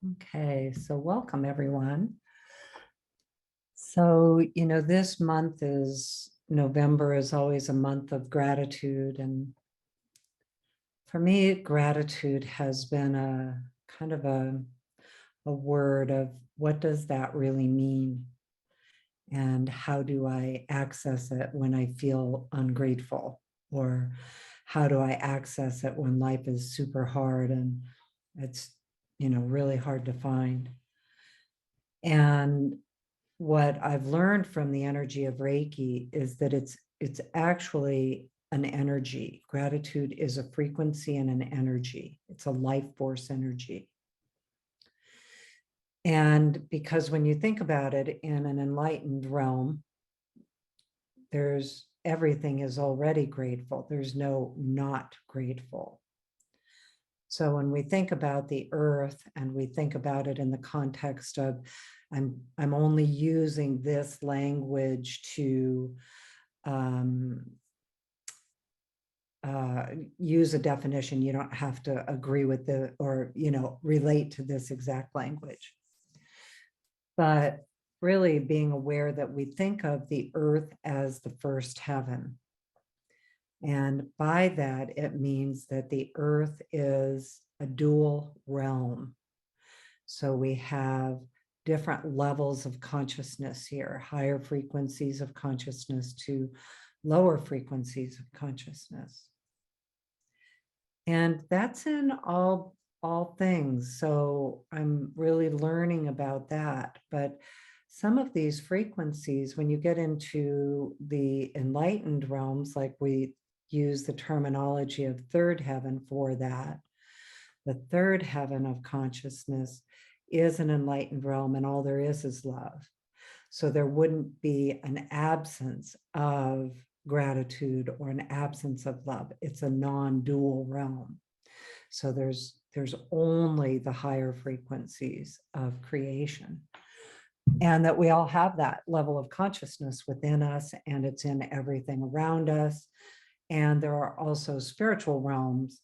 Okay, so welcome everyone. So, this month is November is always a month of gratitude. And for me, gratitude has been a kind of a word of what does that really mean? And how do I access it when I feel ungrateful? Or how do I access it when life is super hard and it's, really hard to find? And what I've learned from the energy of Reiki is that it's actually an energy. Gratitude is a frequency and an energy. It's a life force energy. And because when you think about it in an enlightened realm, there's everything is already grateful. There's no not grateful. So when we think about the earth and we think about it in the context of I'm only using this language to use a definition. You don't have to agree with relate to this exact language. But really being aware that we think of the earth as the first heaven. And by that, it means that the earth is a dual realm. So we have different levels of consciousness here, higher frequencies of consciousness to lower frequencies of consciousness. And that's in all things. So I'm really learning about that. But some of these frequencies, when you get into the enlightened realms, like we use the terminology of third heaven for that, the third heaven of consciousness is an enlightened realm, and all there is love. So there wouldn't be an absence of gratitude or an absence of love. It's a non-dual realm. So there's only the higher frequencies of creation, and that we all have that level of consciousness within us, and it's in everything around us. And there are also spiritual realms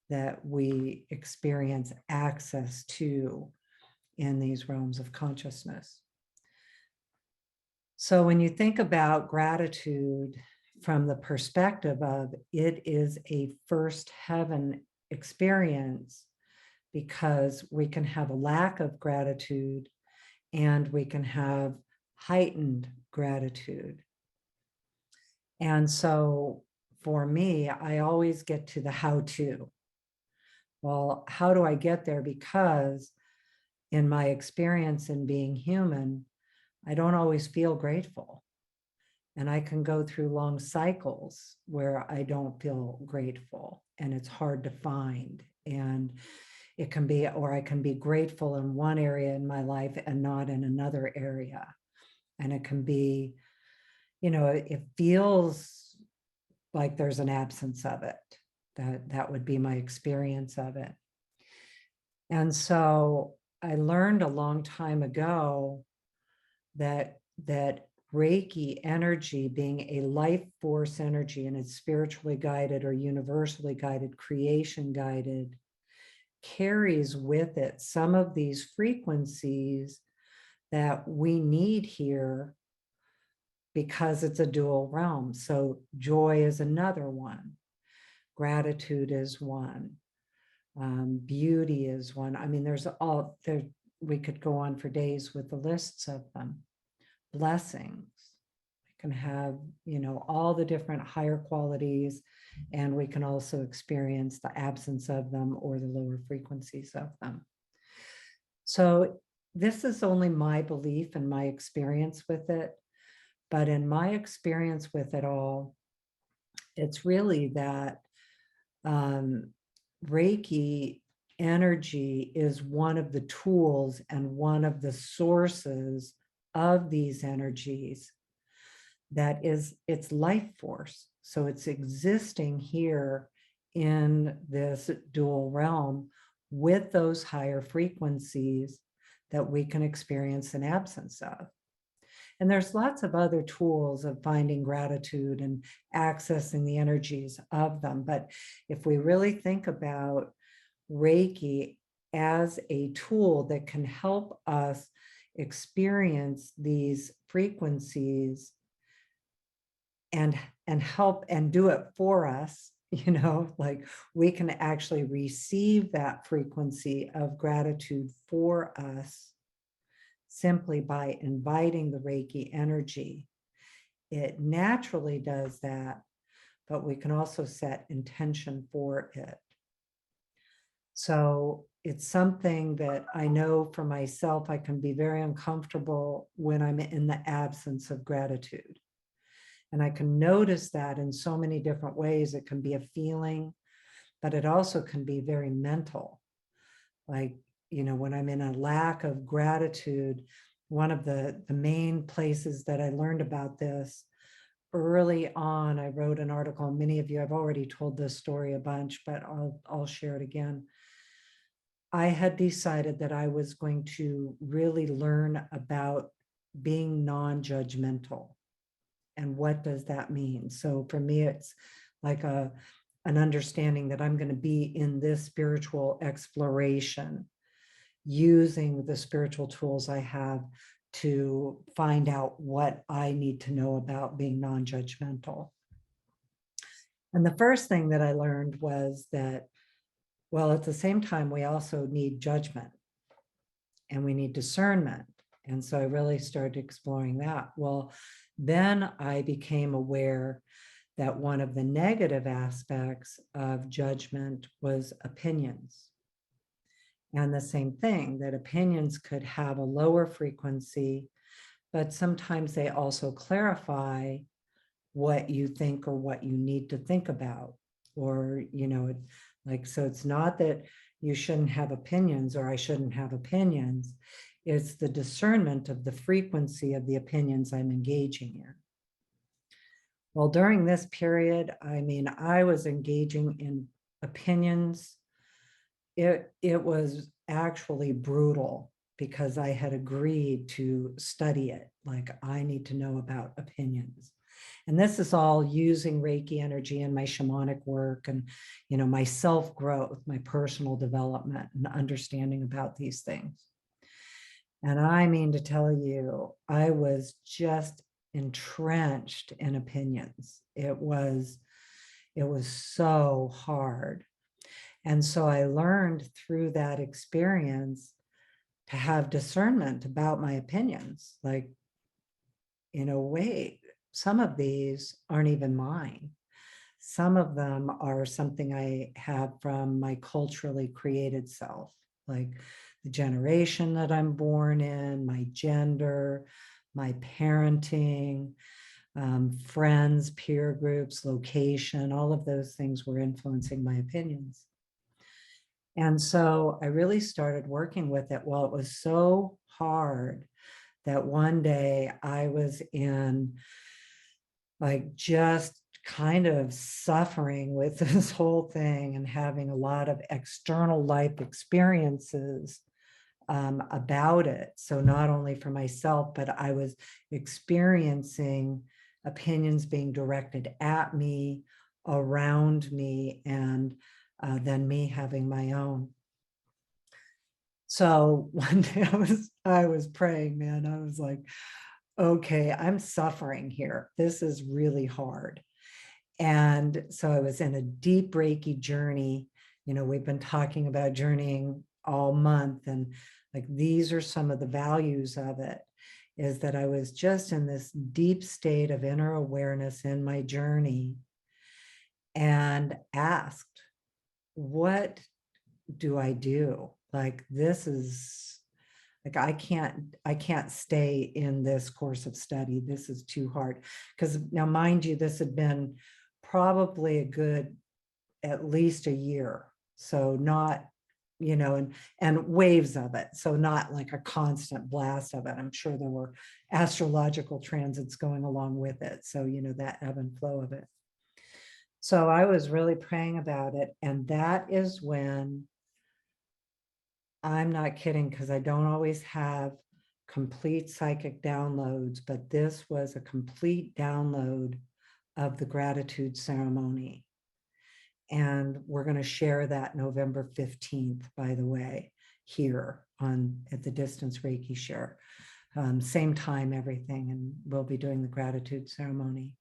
that we experience access to in these realms of consciousness. So when you think about gratitude from the perspective of it is a first heaven experience, because we can have a lack of gratitude and we can have heightened gratitude. And so for me, I always get to the how to. Well, how do I get there? Because in my experience in being human, I don't always feel grateful. And I can go through long cycles where I don't feel grateful and it's hard to find. And it can be, or I can be grateful in one area in my life and not in another area. And it can be, it feels like there's an absence of it. That would be my experience of it. And so I learned a long time ago that Reiki energy, being a life force energy, and it's spiritually guided or universally guided, creation guided, carries with it some of these frequencies that we need here because it's a dual realm. So joy is another one. Gratitude is one. Beauty is one. I mean, we could go on for days with the lists of them. Blessings. We can have, all the different higher qualities, and we can also experience the absence of them or the lower frequencies of them. So this is only my belief and my experience with it. But in my experience with it all, it's really that Reiki energy is one of the tools and one of the sources of these energies that is its life force. So it's existing here in this dual realm with those higher frequencies that we can experience an absence of. And there's lots of other tools of finding gratitude and accessing the energies of them. But if we really think about Reiki, as a tool that can help us experience these frequencies and help and do it for us, like we can actually receive that frequency of gratitude for us simply by inviting the Reiki energy. It naturally does that, but we can also set intention for it. So it's something that I know for myself, I can be very uncomfortable when I'm in the absence of gratitude. And I can notice that in so many different ways. It can be a feeling, but it also can be very mental. Like, when I'm in a lack of gratitude, one of the main places that I learned about this early on, I wrote an article. Many of you, I've already told this story a bunch, but I'll share it again. I had decided that I was going to really learn about being non-judgmental. And what does that mean? So for me, it's like an understanding that I'm going to be in this spiritual exploration using the spiritual tools I have to find out what I need to know about being non-judgmental. And the first thing that I learned was that, well, at the same time, we also need judgment and we need discernment. And so I really started exploring that. Well, then I became aware that one of the negative aspects of judgment was opinions. And the same thing, that opinions could have a lower frequency, but sometimes they also clarify what you think or what you need to think about. Or, so it's not that you shouldn't have opinions or I shouldn't have opinions. It's the discernment of the frequency of the opinions I'm engaging in. Well, during this period, I was engaging in opinions. It was actually brutal because I had agreed to study it. Like, I need to know about opinions. And this is all using Reiki energy in my shamanic work and, my self-growth, my personal development and understanding about these things. And I mean to tell you, I was just entrenched in opinions. It was so hard. And so I learned through that experience to have discernment about my opinions. Like, wait, some of these aren't even mine. Some of them are something I have from my culturally created self, like the generation that I'm born in, my gender, my parenting, friends, peer groups, location, all of those things were influencing my opinions. And so I really started working with it. Well, it was so hard that one day I was in like just kind of suffering with this whole thing and having a lot of external life experiences about it. So not only for myself, but I was experiencing opinions being directed at me, around me, and then me having my own. So one day I was praying, man. I was like, okay, I'm suffering here. This is really hard. And so I was in a deep Reiki journey. We've been talking about journeying all month, and like these are some of the values of it, is that I was just in this deep state of inner awareness in my journey and asked, what do I do? Like, this is like, I can't stay in this course of study. This is too hard. Because now, mind you, this had been probably a good, at least a year. So not, and waves of it. So not like a constant blast of it. I'm sure there were astrological transits going along with it. So, that ebb and flow of it. So I was really praying about it. And that is when, I'm not kidding, because I don't always have complete psychic downloads, but this was a complete download of the gratitude ceremony. And we're going to share that November 15th, by the way. here at the Distance Reiki Share. Same time, everything, and we'll be doing the gratitude ceremony.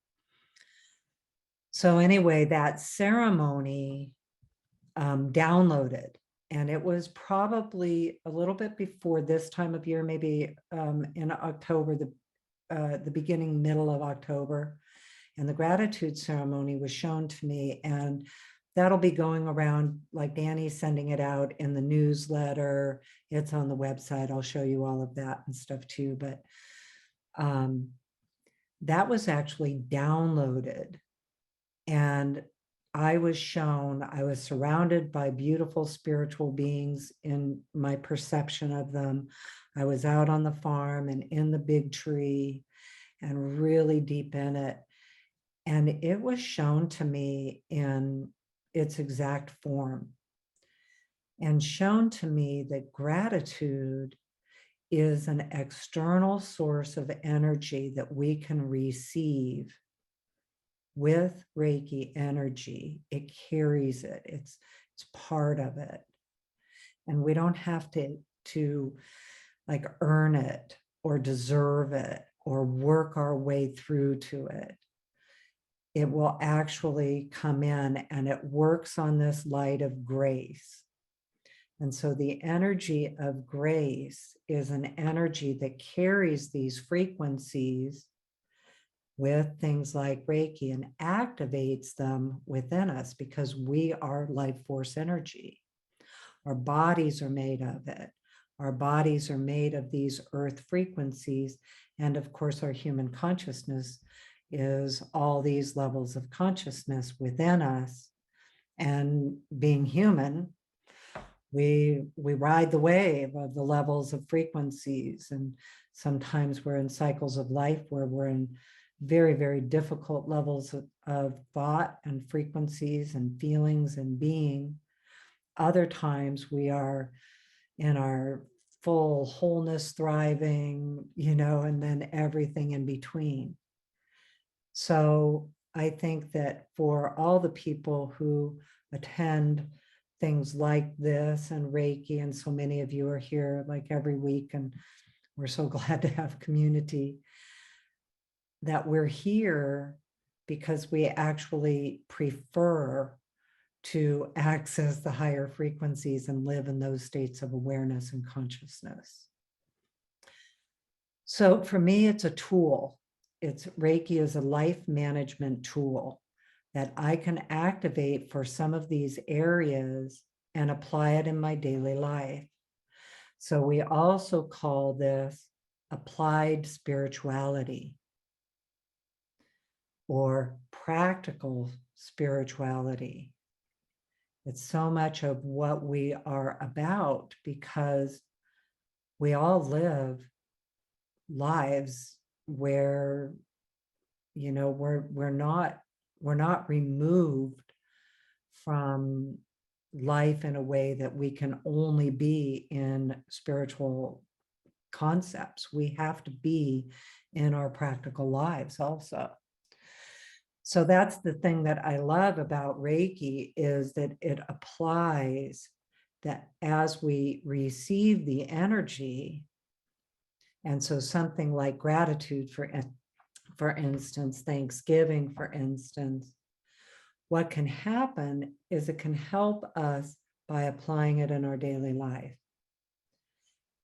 So anyway, that ceremony downloaded, and it was probably a little bit before this time of year, maybe in October, the beginning, middle of October. And the gratitude ceremony was shown to me, and that'll be going around, like Danny's sending it out in the newsletter. It's on the website. I'll show you all of that and stuff too. But that was actually downloaded. And I was shown, I was surrounded by beautiful spiritual beings in my perception of them. I was out on the farm and in the big tree and really deep in it. And it was shown to me in its exact form, and shown to me that gratitude is an external source of energy that we can receive with Reiki energy. It carries it. It's part of it. And we don't have to like earn it or deserve it or work our way through to it. It will actually come in, and it works on this light of grace. And so the energy of grace is an energy that carries these frequencies with things like Reiki and activates them within us, because we are life force energy. Our bodies are made of it. Our bodies are made of these earth frequencies. And of course, our human consciousness is all these levels of consciousness within us. And being human, we ride the wave of the levels of frequencies. And sometimes we're in cycles of life where we're in very, very difficult levels of thought and frequencies and feelings and being. Other times we are in our full wholeness, thriving, and then everything in between. So I think that for all the people who attend things like this and Reiki, and so many of you are here like every week, and we're so glad to have community, that we're here because we actually prefer to access the higher frequencies and live in those states of awareness and consciousness. So for me, it's a tool. Reiki is a life management tool that I can activate for some of these areas and apply it in my daily life. So we also call this applied spirituality or practical spirituality. It's so much of what we are about, because we all live lives where, we're not removed from life in a way that we can only be in spiritual concepts. We have to be in our practical lives also. So that's the thing that I love about Reiki, is that it applies that as we receive the energy. And so something like gratitude, for instance, Thanksgiving, for instance, what can happen is it can help us by applying it in our daily life.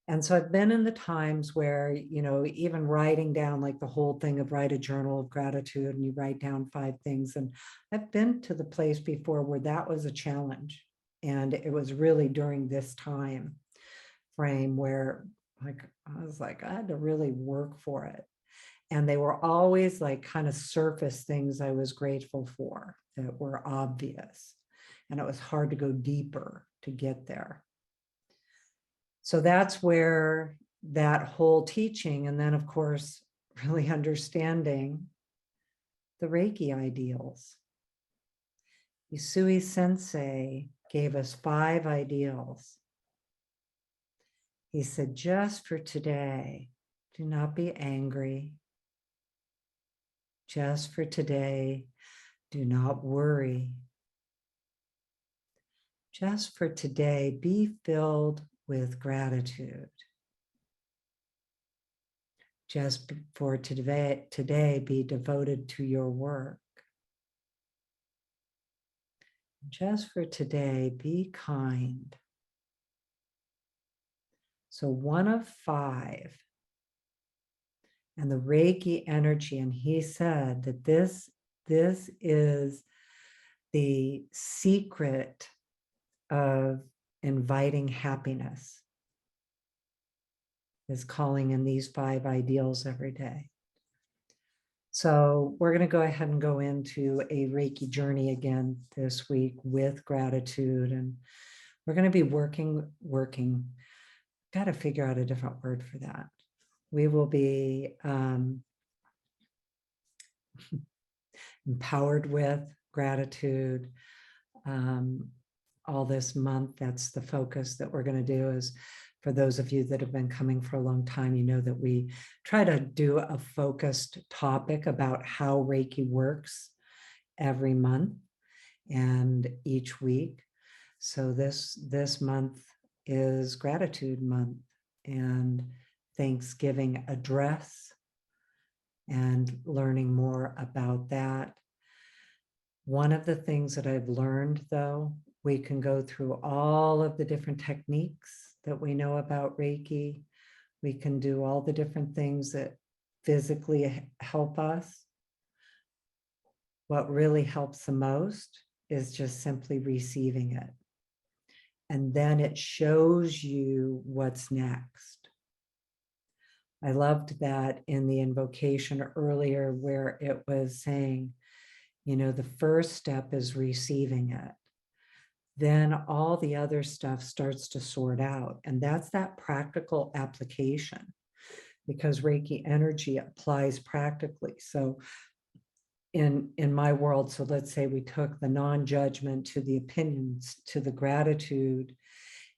And so I've been in the times where, even writing down, like the whole thing of write a journal of gratitude, and you write down 5 things. And I've been to the place before where that was a challenge. And it was really during this time frame where I was like, I had to really work for it. And they were always like kind of surface things I was grateful for that were obvious. And it was hard to go deeper to get there. So that's where that whole teaching, and then of course, really understanding the Reiki ideals. Usui Sensei gave us 5 ideals. He said, just for today, do not be angry. Just for today, do not worry. Just for today, be filled with gratitude. Just for today, be devoted to your work. Just for today, be kind. So 1 of 5. And the Reiki energy, and he said that this is the secret of inviting happiness, is calling in these 5 ideals every day. So we're going to go ahead and go into a Reiki journey again this week with gratitude. And we're going to be working, got to figure out a different word for that. We will be empowered with gratitude all this month. That's the focus that we're going to do. Is for those of you that have been coming for a long time, you know that we try to do a focused topic about how Reiki works every month and each week. So this month is gratitude month and Thanksgiving address, and learning more about that. One of the things that I've learned, though, we can go through all of the different techniques that we know about Reiki. We can do all the different things that physically help us. What really helps the most is just simply receiving it. And then it shows you what's next. I loved that in the invocation earlier, where it was saying, you know, the first step is receiving it. Then all the other stuff starts to sort out. And that's that practical application, because Reiki energy applies practically. So in my world, so let's say we took the non-judgment to the opinions, to the gratitude,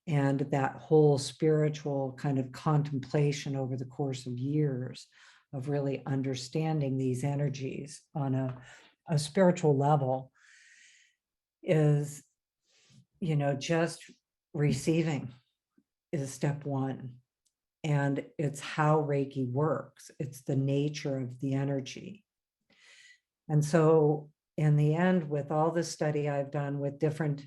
and that whole spiritual kind of contemplation over the course of years of really understanding these energies on a spiritual level is, you know, just receiving is step 1. And it's how Reiki works. It's the nature of the energy. And so in the end, with all the study I've done with different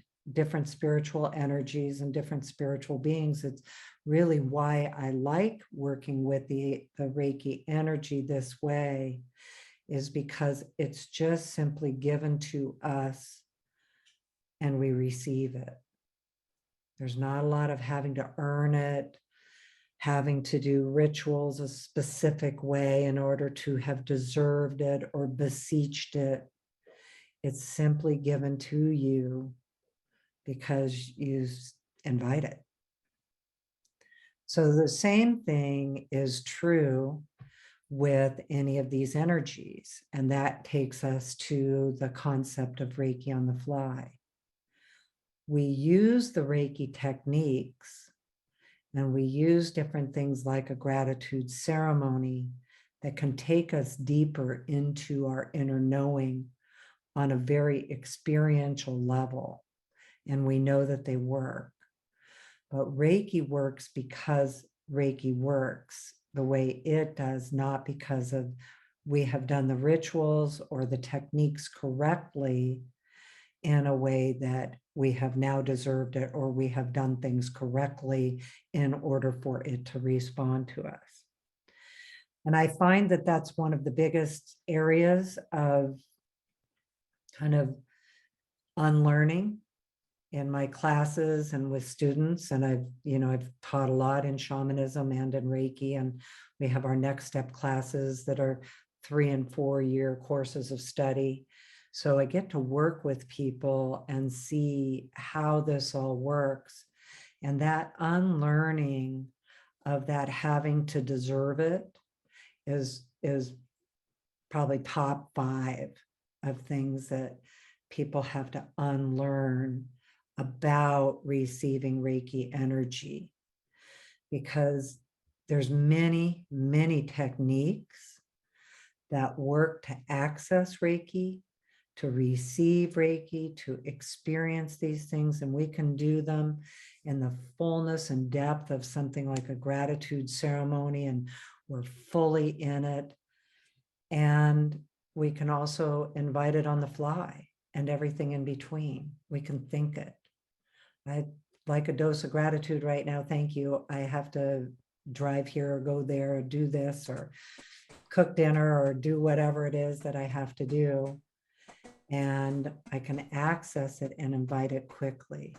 spiritual energies and different spiritual beings, it's really why I like working with the Reiki energy this way, is because it's just simply given to us and we receive it. There's not a lot of having to earn it, having to do rituals a specific way in order to have deserved it or beseeched it. It's simply given to you because you invite it. So the same thing is true with any of these energies. And that takes us to the concept of Reiki on the fly. We use the Reiki techniques, and we use different things like a gratitude ceremony that can take us deeper into our inner knowing on a very experiential level. And we know that they work. But Reiki works because Reiki works the way it does, not because of we have done the rituals or the techniques correctly in a way that we have now deserved it, or we have done things correctly in order for it to respond to us. And I find that that's one of the biggest areas of kind of unlearning in my classes and with students. And I've taught a lot in shamanism and in Reiki, and we have our next step classes that are 3 and 4 year courses of study. So I get to work with people and see how this all works. And that unlearning of that having to deserve it is probably top 5 of things that people have to unlearn about receiving Reiki energy, because there's many, many techniques that work to access Reiki, to receive Reiki, to experience these things, and we can do them in the fullness and depth of something like a gratitude ceremony, and we're fully in it. And we can also invite it on the fly and everything in between. We can think it. I'd like a dose of gratitude right now. Thank you. I have to drive here or go there or do this or cook dinner or do whatever it is that I have to do. And I can access it and invite it quickly.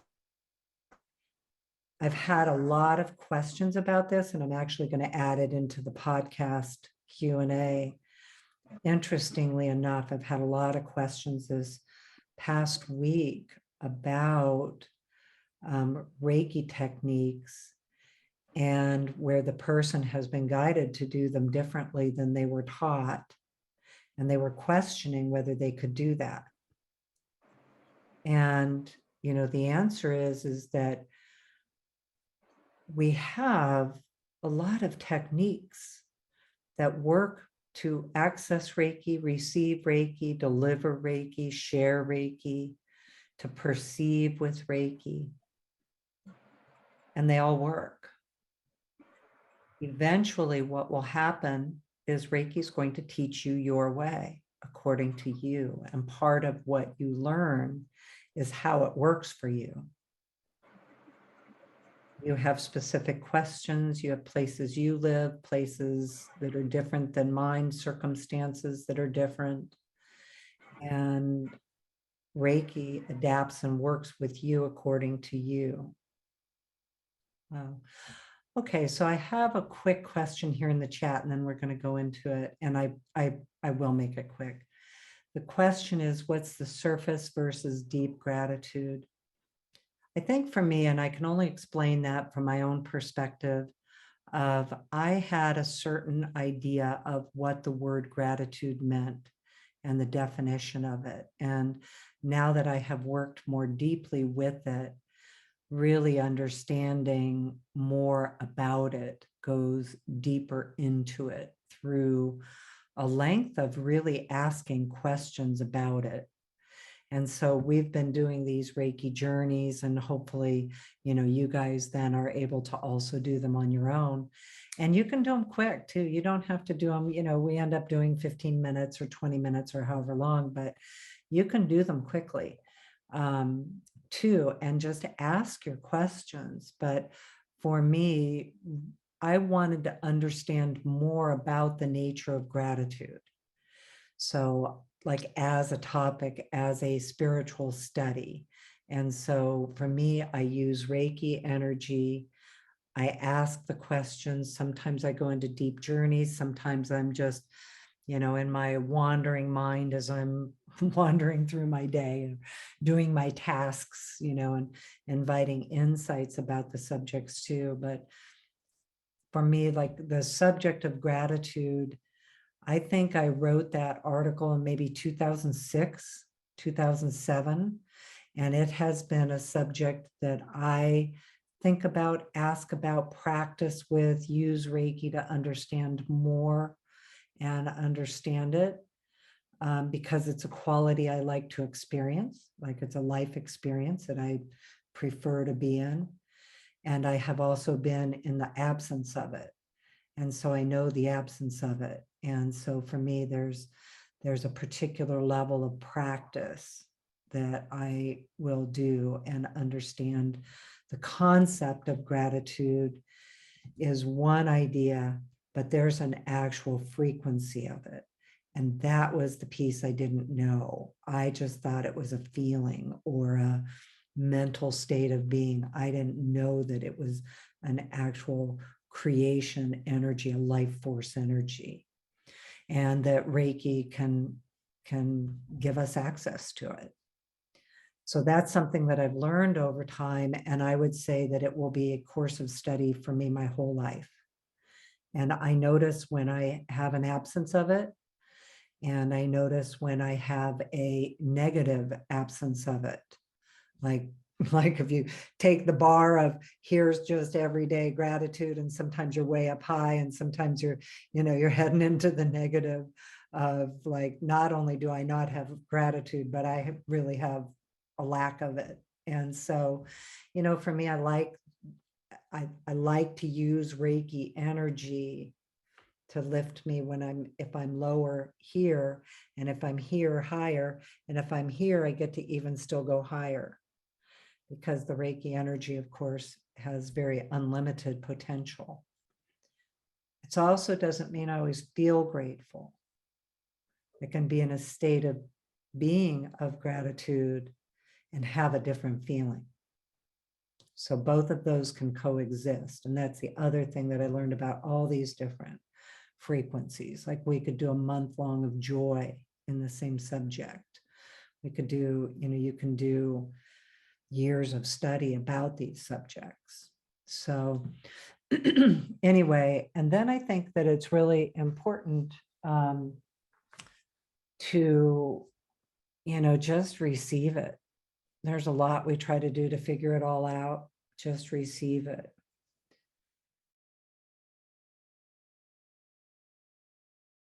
I've had a lot of questions about this, and I'm actually going to add it into the podcast Q&A. Interestingly enough, I've had a lot of questions this past week about Reiki techniques, and where the person has been guided to do them differently than they were taught. And they were questioning whether they could do that. And, you know, the answer is that we have a lot of techniques that work to access Reiki, receive Reiki, deliver Reiki, share Reiki, to perceive with Reiki. And they all work. Eventually, what will happen is Reiki is going to teach you your way, according to you. And part of what you learn is how it works for you. You have specific questions, you have places you live, places that are different than mine, circumstances that are different. And Reiki adapts and works with you according to you. Wow. Okay, so I have a quick question here in the chat, and then we're going to go into it. And I will make it quick. The question is, what's the surface versus deep gratitude? I think for me, and I can only explain that from my own perspective, of I had a certain idea of what the word gratitude meant and the definition of it. And now that I have worked more deeply with it, really understanding more about it, goes deeper into it through a length of really asking questions about it. And so we've been doing these Reiki journeys, and hopefully, you know, you guys then are able to also do them on your own. And you can do them quick too. You don't have to do them, you know, we end up doing 15 minutes or 20 minutes or however long, but you can do them quickly too, and just ask your questions. But for me, I wanted to understand more about the nature of gratitude. So like as a topic, as a spiritual study. And so for me, I use Reiki energy. I ask the questions. Sometimes I go into deep journeys. Sometimes I'm just, you know, in my wandering mind as I'm wandering through my day and doing my tasks, you know, and inviting insights about the subjects too. But for me, like the subject of gratitude, I think I wrote that article in maybe 2006, 2007, and it has been a subject that I think about, ask about, practice with, use Reiki to understand more and understand it, because it's a quality I like to experience, like it's a life experience that I prefer to be in. And I have also been in the absence of it. And so I know the absence of it. And so for me, there's a particular level of practice that I will do and understand. The concept of gratitude is one idea, but there's an actual frequency of it. And that was the piece I didn't know. I just thought it was a feeling or a mental state of being. I didn't know that it was an actual creation energy, a life force energy, and that Reiki can give us access to it. So that's something that I've learned over time, and I would say that it will be a course of study for me my whole life. And I notice when I have an absence of it, and I notice when I have a negative absence of it, like if you take the bar of here's just everyday gratitude, and sometimes you're way up high and sometimes you're, you know, you're heading into the negative. of like, not only do I not have gratitude, but really have a lack of it. And so, for me, I like to use Reiki energy to lift me if I'm lower here, and if I'm here, higher, and if I'm here, I get to even still go higher, because the Reiki energy, of course, has very unlimited potential. It also doesn't mean I always feel grateful. I can be in a state of being of gratitude and have a different feeling. So both of those can coexist. And that's the other thing that I learned about all these different frequencies. Like, we could do a month long of joy in the same subject. We could do, you can do years of study about these subjects. So anyway, and then I think that it's really important to, just receive it. There's a lot we try to do to figure it all out. Just receive it.